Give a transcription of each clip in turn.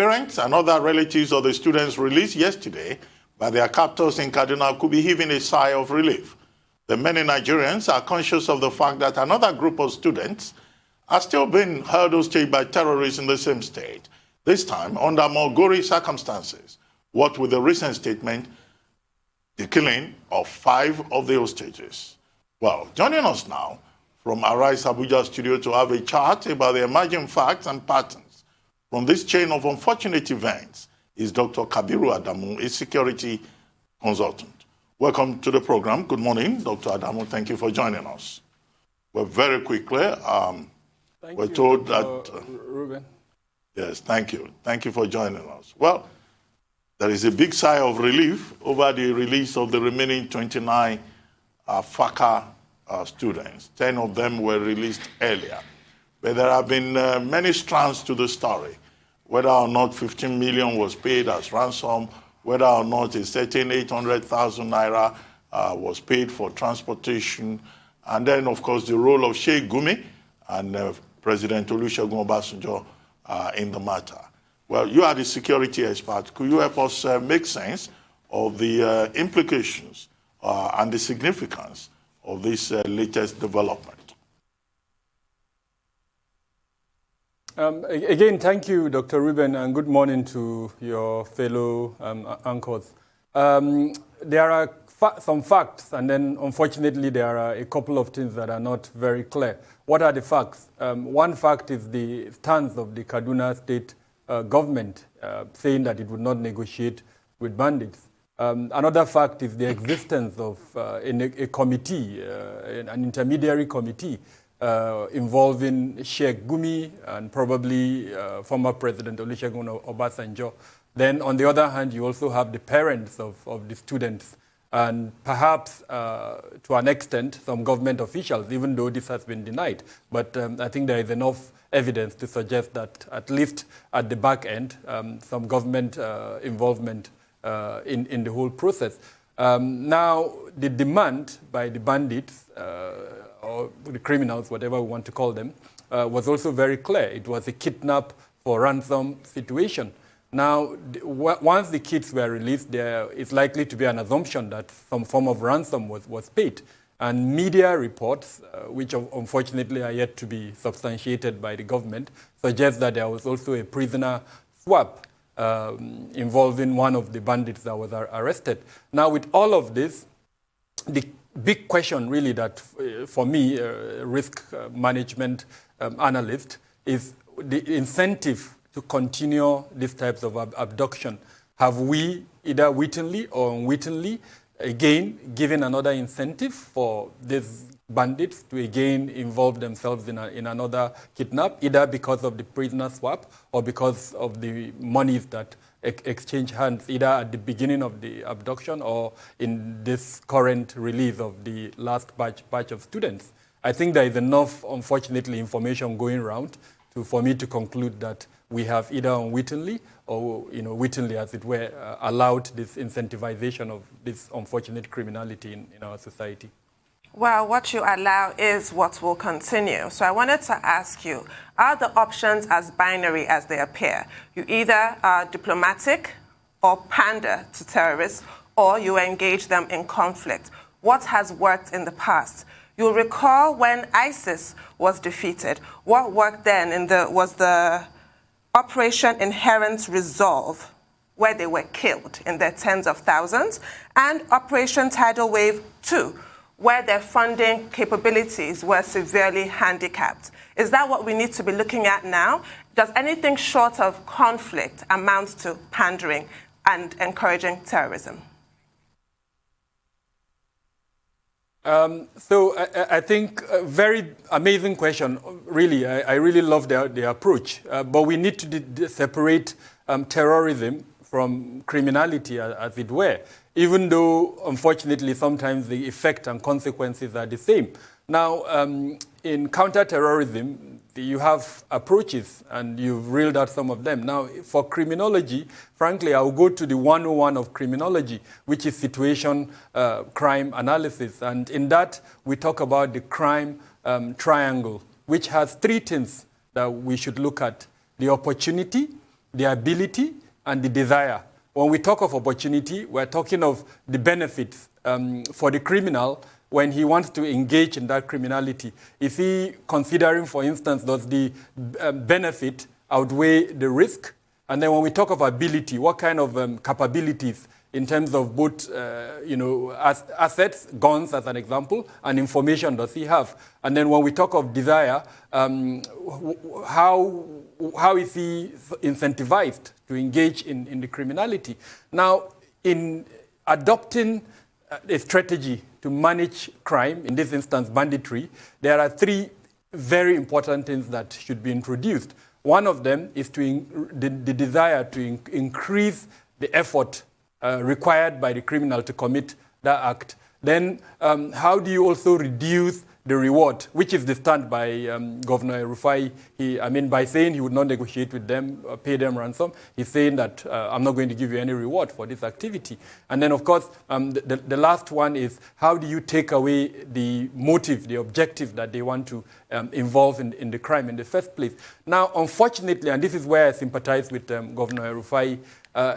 parents and other relatives of the students released yesterday by their captors in Kaduna could be heaving a sigh of relief. The many Nigerians are conscious of the fact that another group of students are still being held hostage by terrorists in the same state, this time under more gory circumstances. What with the recent statement, the killing of 5 of the hostages. Well, joining us now from Arise Abuja studio to have a chat about the emerging facts and patterns from this chain of unfortunate events is Dr. Kabir Adamu, a security consultant. Welcome to the program. Good morning, Dr. Adamu. Thank you for joining us. Well, very quickly, we're told that... Ruben. Yes, thank you. Thank you for joining us. Well, there is a big sigh of relief over the release of the remaining 29 FACA students. 10 of them were released earlier. But there have been many strands to the story, whether or not 15 million was paid as ransom, whether or not a certain 800,000 naira was paid for transportation, and then, of course, the role of Sheikh Gumi and President Olusegun Obasanjo in the matter. Well, you are the security expert. Could you help us make sense of the implications and the significance of this latest development? Again, thank you, Dr. Ruben, and good morning to your fellow anchors. There are some facts, and then unfortunately there are a couple of things that are not very clear. What are the facts? One fact is the stance of the Kaduna State government saying that it would not negotiate with bandits. Another fact is the existence of a committee, an intermediary committee involving Sheikh Gumi and probably former President Olusegun Obasanjo. Then on the other hand, you also have the parents of the students and perhaps to an extent some government officials, even though this has been denied. But I think there is enough evidence to suggest that at least at the back end, some government involvement in the whole process. Now, the demand by the bandits, or the criminals, whatever we want to call them, was also very clear. It was a kidnap for ransom situation. Now, once the kids were released, there is likely to be an assumption that some form of ransom was paid. And media reports, which unfortunately are yet to be substantiated by the government, suggest that there was also a prisoner swap involving one of the bandits that was arrested. Now, with all of this, the big question really that, for me, risk management analyst, is the incentive to continue these types of abduction. Have we, either wittingly or unwittingly, again given another incentive for these bandits to again involve themselves in another kidnap, either because of the prisoner swap or because of the monies that exchange hands, either at the beginning of the abduction or in this current release of the last batch of students? I think there is enough, unfortunately, information going around for me to conclude that we have either unwittingly or, wittingly, as it were, allowed this incentivization of this unfortunate criminality in our society. Well, what you allow is what will continue. So I wanted to ask you, are the options as binary as they appear? You either are diplomatic or pander to terrorists, or you engage them in conflict. What has worked in the past? You'll recall when ISIS was defeated, what worked then was the Operation Inherent Resolve, where they were killed in their tens of thousands, and Operation Tidal Wave 2, where their funding capabilities were severely handicapped. Is that what we need to be looking at now? Does anything short of conflict amount to pandering and encouraging terrorism? So I think a very amazing question. Really, I really love the approach. But we need to separate terrorism from criminality, as it were, even though, unfortunately, sometimes the effect and consequences are the same. Now, in counterterrorism, you have approaches, and you've reeled out some of them. Now, for criminology, frankly, I'll go to the 101 of criminology, which is situation crime analysis. And in that, we talk about the crime triangle, which has three things that we should look at: the opportunity, the ability and the desire. When we talk of opportunity, we're talking of the benefits for the criminal when he wants to engage in that criminality. Is he considering, for instance, does the benefit outweigh the risk? And then when we talk of ability, what kind of capabilities in terms of both, assets, guns as an example, and information does he have? And then when we talk of desire, how is he incentivized to engage in the criminality? Now, in adopting a strategy to manage crime, in this instance banditry, there are three very important things that should be introduced. One of them is the desire to increase the effort required by the criminal to commit that act. Then how do you also reduce the reward, which is the stand by Governor Rufai. By saying he would not negotiate with them, pay them ransom, he's saying that I'm not going to give you any reward for this activity. And then, of course, the last one is how do you take away the motive, the objective that they want to involve in the crime in the first place. Now, unfortunately, and this is where I sympathize with Governor Rufai,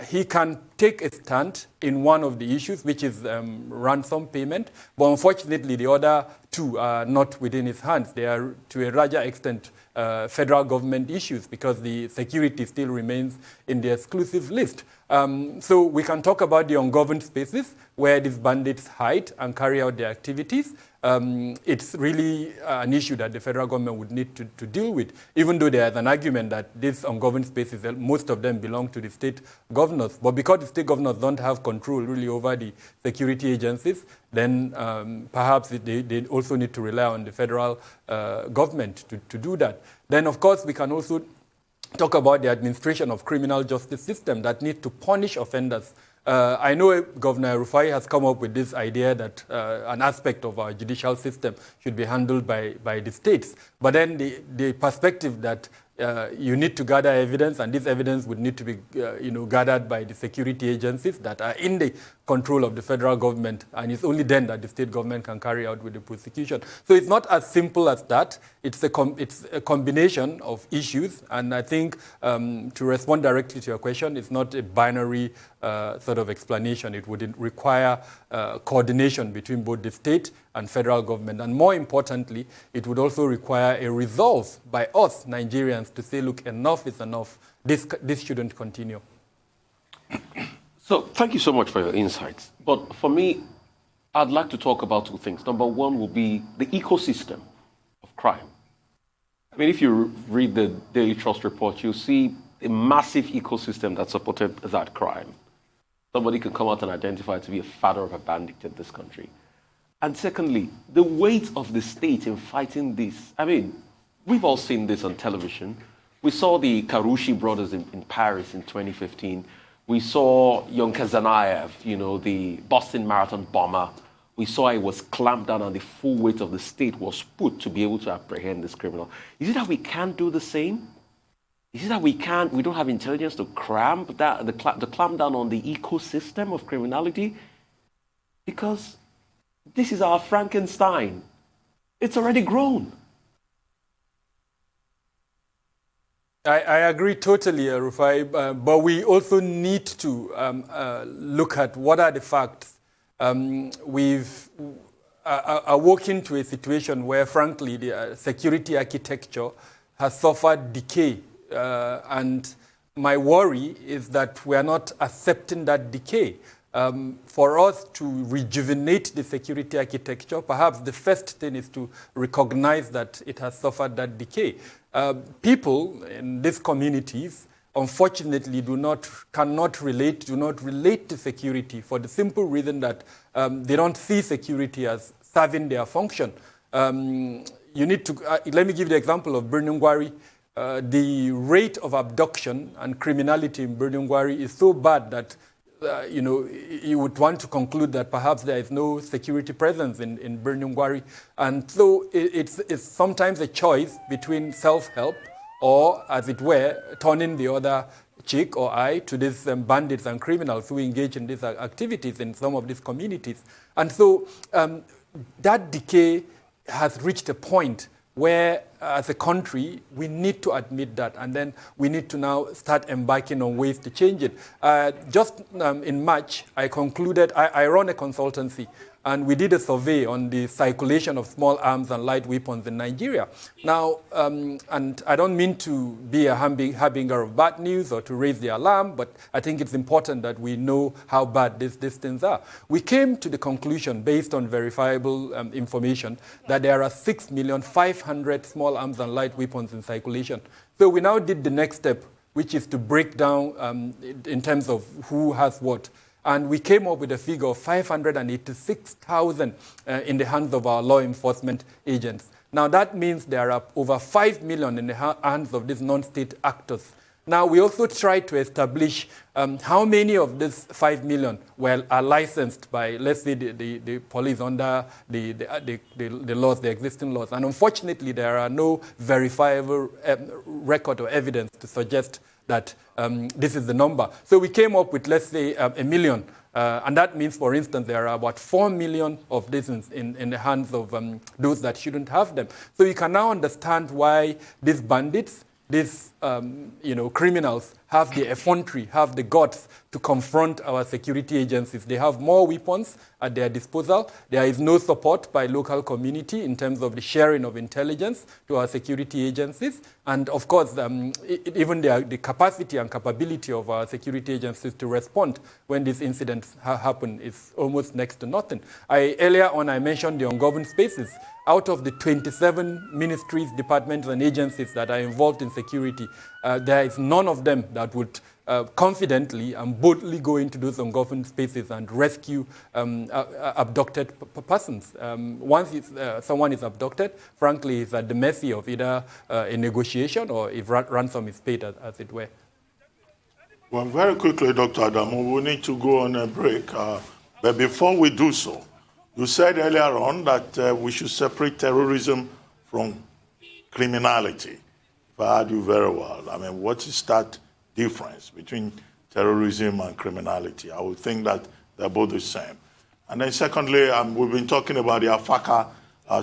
he can take a stand in one of the issues, which is ransom payment, but unfortunately the other two are not within his hands. They are, to a larger extent, federal government issues because the security still remains in the exclusive list. So we can talk about the ungoverned spaces where these bandits hide and carry out their activities. It's really an issue that the federal government would need to deal with, even though there's an argument that these ungoverned spaces, most of them belong to the state governors. But because the state governors don't have control really over the security agencies, then perhaps they also need to rely on the federal government to do that. Then, of course, we can also talk about the administration of criminal justice system that need to punish offenders. I know Governor Rufai has come up with this idea that an aspect of our judicial system should be handled by the states. But then the perspective that you need to gather evidence, and this evidence would need to be gathered by the security agencies that are in the control of the federal government, and it's only then that the state government can carry out with the prosecution. So it's not as simple as that. It's a combination of issues, and I think to respond directly to your question, it's not a binary sort of explanation. It would require coordination between both the state and federal government. And more importantly, it would also require a resolve by us, Nigerians, to say, look, enough is enough. This shouldn't continue. So thank you so much for your insights. But for me, I'd like to talk about two things. Number one will be the ecosystem of crime. I mean, if you read the Daily Trust report, you'll see a massive ecosystem that supported that crime. Somebody can come out and identify to be a father of a bandit in this country. And secondly, the weight of the state in fighting this. I mean, we've all seen this on television. We saw the Karushi brothers in Paris in 2015. We saw young Kazanaev, the Boston Marathon bomber. We saw it was clamped down and the full weight of the state was put to be able to apprehend this criminal. Is it that we can't do the same? Is it that we don't have intelligence to clamp down on the ecosystem of criminality? Because this is our Frankenstein. It's already grown. I agree totally, Rufai, but we also need to look at what are the facts. We've awoken to a situation where, frankly, the security architecture has suffered decay. And my worry is that we are not accepting that decay. For us to rejuvenate the security architecture, perhaps the first thing is to recognize that it has suffered that decay. People in these communities, unfortunately, do not relate to security for the simple reason that they don't see security as serving their function. Let me give the example of Birnungwari. The rate of abduction and criminality in Birnungwari is so bad that you would want to conclude that perhaps there is no security presence in Birnungwari. And so it's sometimes a choice between self-help or, as it were, turning the other cheek or eye to these bandits and criminals who engage in these activities in some of these communities. And so that decay has reached a point where as a country, we need to admit that, and then we need to now start embarking on ways to change it. Just in March, I run a consultancy, and we did a survey on the circulation of small arms and light weapons in Nigeria. Now, and I don't mean to be a harbinger of bad news or to raise the alarm, but I think it's important that we know how bad these things are. We came to the conclusion, based on verifiable information, that there are 6,500,000 small arms and light weapons in circulation. So we now did the next step, which is to break down in terms of who has what. And we came up with a figure of 586,000 in the hands of our law enforcement agents. Now that means there are over 5 million in the hands of these non-state actors. Now we also tried to establish how many of these 5 million are licensed by, let's say, the police under the laws, the existing laws. And unfortunately, there are no verifiable record or evidence to suggest that this is the number. So we came up with, let's say, 1 million. And that means, for instance, there are about 4 million of these in the hands of those that shouldn't have them. So you can now understand why these bandits, these criminals, have the effrontery, have the guts to confront our security agencies. They have more weapons at their disposal. There is no support by local community in terms of the sharing of intelligence to our security agencies. And of course, even the capacity and capability of our security agencies to respond when these incidents happen is almost next to nothing. Earlier on, I mentioned the ungoverned spaces. Out of the 27 ministries, departments, and agencies that are involved in security, there is none of them that would confidently and boldly go into those ungoverned spaces and rescue abducted persons. Once someone is abducted, frankly, it's at the mercy of either a negotiation or if ransom is paid, as it were. Well, very quickly, Dr. Adamu, we need to go on a break. But before we do so, you said earlier on that we should separate terrorism from criminality. If I heard you very well, I mean, what is that difference between terrorism and criminality? I would think that they're both the same. And then secondly, we've been talking about the Afaka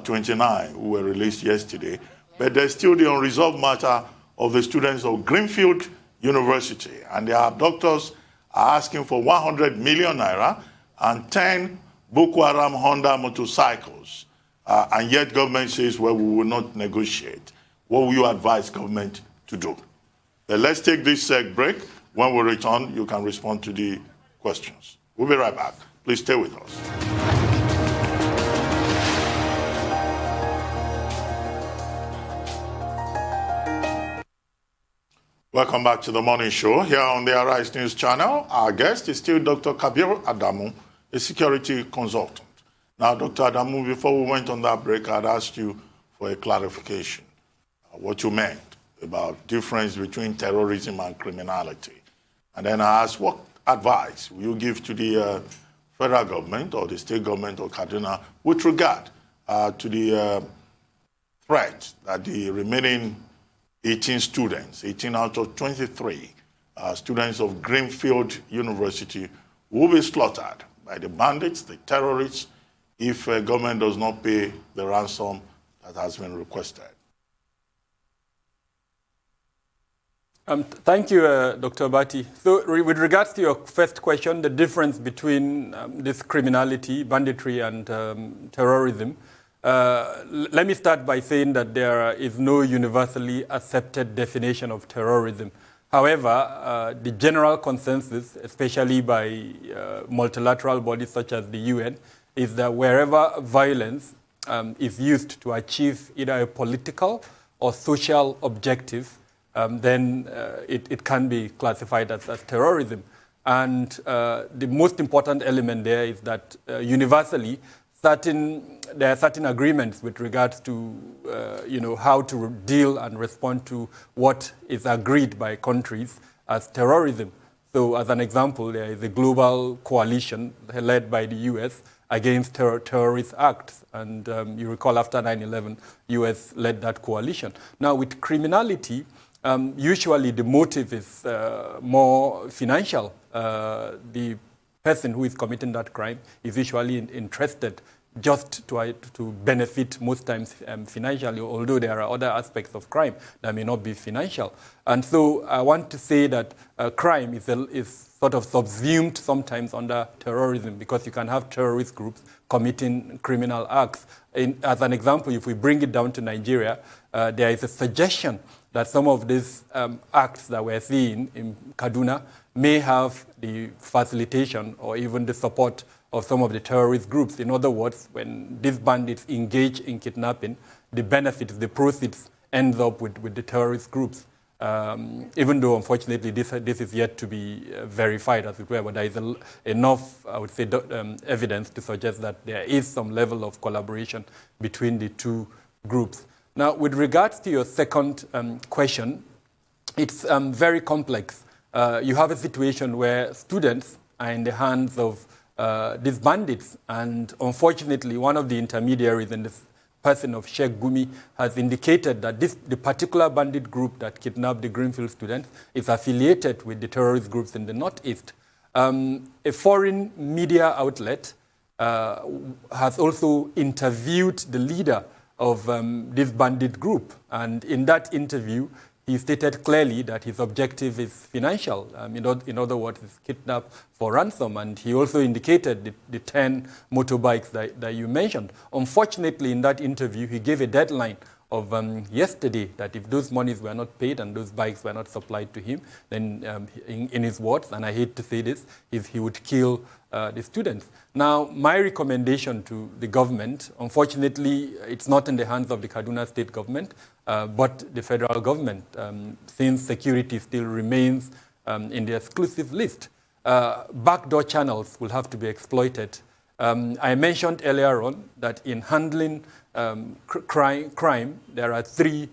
29 who were released yesterday, but there's still the unresolved matter of the students of Greenfield University, and their abductors are asking for 100 million naira and 10 Boko Haram Honda motorcycles, and yet government says, well, we will not negotiate. What will you advise government to do? Let's take this break. When we return, you can respond to the questions. We'll be right back. Please stay with us. Welcome back to the morning show here on the Arise News channel. Our guest is still Dr. Kabir Adamu, a security consultant. Now, Dr. Adamu, before we went on that break, I'd asked you for a clarification, what you meant about difference between terrorism and criminality. And then I asked, what advice will you give to the federal government or the state government of Kaduna with regard to the threat that the remaining 18 students, 18 out of 23 students of Greenfield University will be slaughtered by the bandits, the terrorists, if government does not pay the ransom that has been requested? Thank you, Dr. Bati. So with regards to your first question, the difference between this criminality, banditry, and terrorism, let me start by saying that there is no universally accepted definition of terrorism. However, the general consensus, especially by multilateral bodies such as the UN, is that wherever violence is used to achieve either a political or social objective, then it can be classified as terrorism. And the most important element there is that universally, there are certain agreements with regards to how to deal and respond to what is agreed by countries as terrorism. So as an example, there is a global coalition led by the US against terrorist acts. And you recall after 9/11, US led that coalition. Now with criminality, usually the motive is more financial. The person who is committing that crime is usually interested just to benefit most times financially, although there are other aspects of crime that may not be financial. And so I want to say that crime is sort of subsumed sometimes under terrorism, because you can have terrorist groups committing criminal acts. As an example, if we bring it down to Nigeria, there is a suggestion that some of these acts that we're seeing in Kaduna may have the facilitation or even the support of some of the terrorist groups. In other words, when these bandits engage in kidnapping, the benefits, the proceeds ends up with the terrorist groups. Even though, unfortunately, this is yet to be verified, as it were, but there is enough, I would say, evidence to suggest that there is some level of collaboration between the two groups. Now, with regards to your second question, it's very complex. You have a situation where students are in the hands of these bandits, and unfortunately, one of the intermediaries in this person of Sheikh Gumi has indicated that the particular bandit group that kidnapped the Greenfield students is affiliated with the terrorist groups in the Northeast. A foreign media outlet has also interviewed the leader of this bandit group, and in that interview, he stated clearly that his objective is financial. In other words, it's kidnap for ransom. And he also indicated the 10 motorbikes that you mentioned. Unfortunately, in that interview, he gave a deadline of yesterday that if those monies were not paid and those bikes were not supplied to him, then in his words, and I hate to say this, he would kill the students. Now, my recommendation to the government, unfortunately, it's not in the hands of the Kaduna State government, but the federal government, since security still remains in the exclusive list. Backdoor channels will have to be exploited. I mentioned earlier on that in handling crime, there are three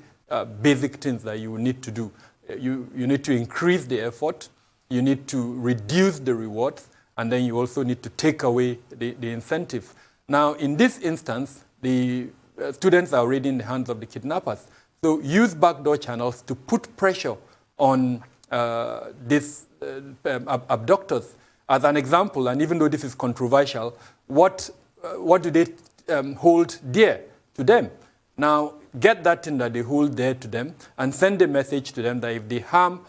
basic things that you need to do. You need to increase the effort, you need to reduce the rewards, and then you also need to take away the incentive. Now, in this instance, the students are already in the hands of the kidnappers. So use backdoor channels to put pressure on these abductors. As an example, and even though this is controversial, what do they hold dear to them? Now, get that thing that they hold dear to them and send a message to them that if they harm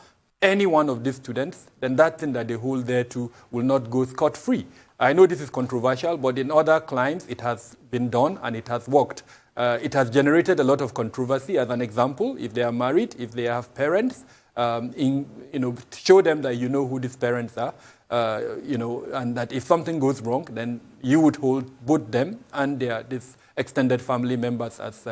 any one of these students, then that thing that they hold there to will not go scot-free. I know this is controversial, but in other climes, it has been done and it has worked. It has generated a lot of controversy. As an example, if they are married, if they have parents, show them that you know who these parents are, and that if something goes wrong, then you would hold both them and these extended family members as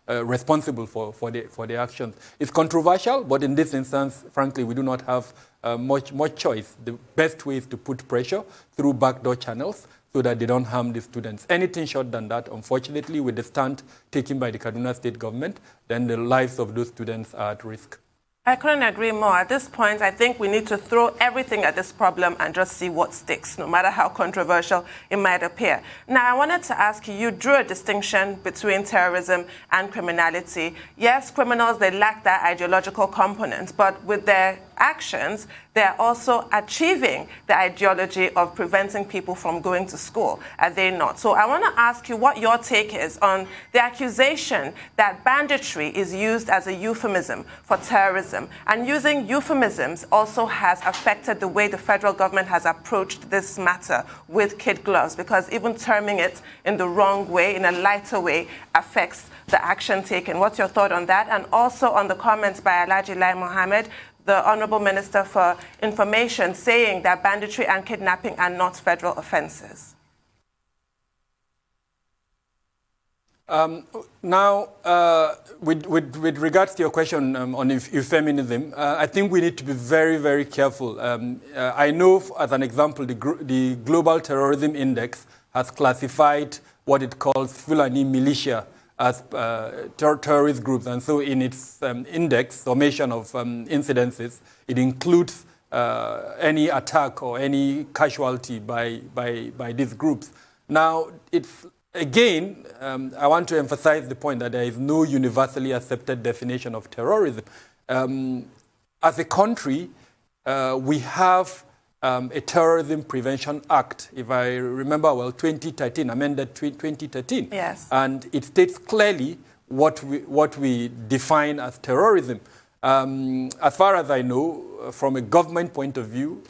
responsible for the actions. It's controversial, but in this instance, frankly, we do not have much choice. The best way is to put pressure through backdoor channels so that they don't harm the students. Anything short than that, unfortunately, with the stand taken by the Kaduna State government, then the lives of those students are at risk. I couldn't agree more. At this point, I think we need to throw everything at this problem and just see what sticks, no matter how controversial it might appear. Now, I wanted to ask you, you drew a distinction between terrorism and criminality. Yes, criminals, they lack that ideological component, but with their actions, they're also achieving the ideology of preventing people from going to school, are they not? So I want to ask you what your take is on the accusation that banditry is used as a euphemism for terrorism, and using euphemisms also has affected the way the federal government has approached this matter with kid gloves, because even terming it in the wrong way, in a lighter way, affects the action taken. What's your thought on that? And also on the comments by Alhaji Lai Mohammed, the Honorable Minister for Information, saying that banditry and kidnapping are not federal offenses. Now, with regards to your question on euphemism, I think we need to be very, very careful. I know, as an example, the Global Terrorism Index has classified what it calls Fulani militia as terrorist groups. And so in its index, summation of incidences, it includes any attack or any casualty by these groups. Now, it's again, I want to emphasize the point that there is no universally accepted definition of terrorism. As a country, we have a Terrorism Prevention Act, if I remember well, 2013, amended 2013. Yes. And it states clearly what we define as terrorism. As far as I know, from a government point of view,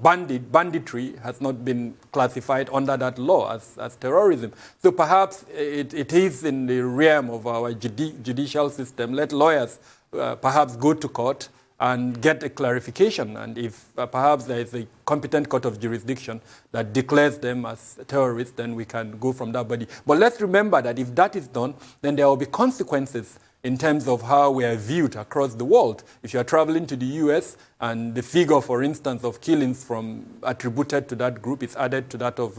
banditry has not been classified under that law as terrorism. So perhaps it is in the realm of our judicial system. Let lawyers perhaps go to court and get a clarification. And if perhaps there is a competent court of jurisdiction that declares them as terrorists, then we can go from that body. But let's remember that if that is done, then there will be consequences in terms of how we are viewed across the world. If you are traveling to the US and the figure, for instance, of killings attributed to that group is added to that of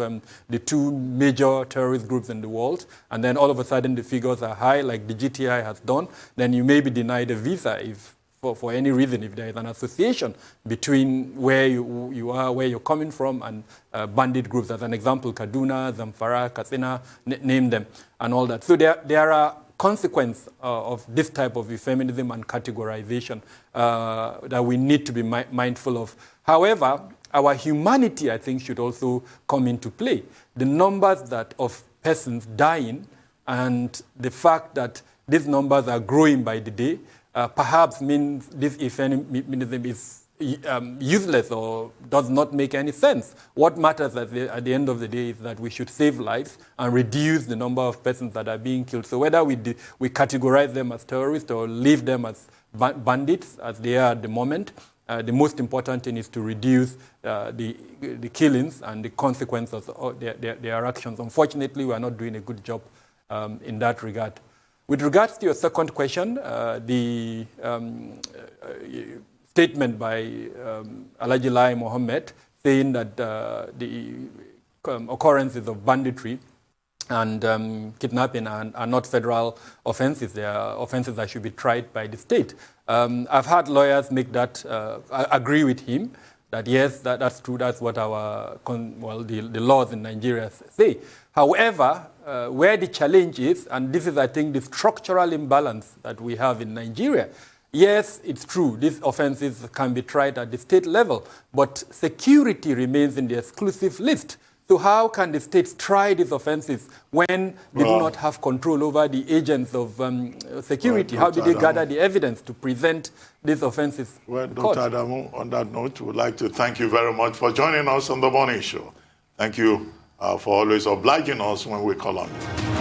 the two major terrorist groups in the world, and then all of a sudden the figures are high, like the GTI has done, then you may be denied a visa if, for any reason, if there is an association between where you are, where you're coming from, and bandit groups. As an example, Kaduna, Zamfara, Katsina, name them, and all that. So there are consequence of this type of euphemism and categorization that we need to be mindful of. However, our humanity, I think, should also come into play. The numbers of persons dying and the fact that these numbers are growing by the day perhaps means this euphemism is useless or does not make any sense. What matters at the end of the day is that we should save lives and reduce the number of persons that are being killed. So whether we categorize them as terrorists or leave them as bandits, as they are at the moment, the most important thing is to reduce the killings and the consequences of their actions. Unfortunately, we are not doing a good job in that regard. With regards to your second question, the statement by Alhaji Lai Mohammed saying that the occurrences of banditry and kidnapping are not federal offenses. They are offenses that should be tried by the state. I've had lawyers make that, agree with him, that yes, that's true, that's what the laws in Nigeria say. However, where the challenge is, and this is, I think, the structural imbalance that we have in Nigeria. Yes, it's true, these offenses can be tried at the state level, but security remains in the exclusive list. So how can the states try these offenses when they do not have control over the agents of security? How do they gather the evidence to present these offenses? Well, Dr. Adamu, on that note, we would like to thank you very much for joining us on The Morning Show. Thank you for always obliging us when we call on you.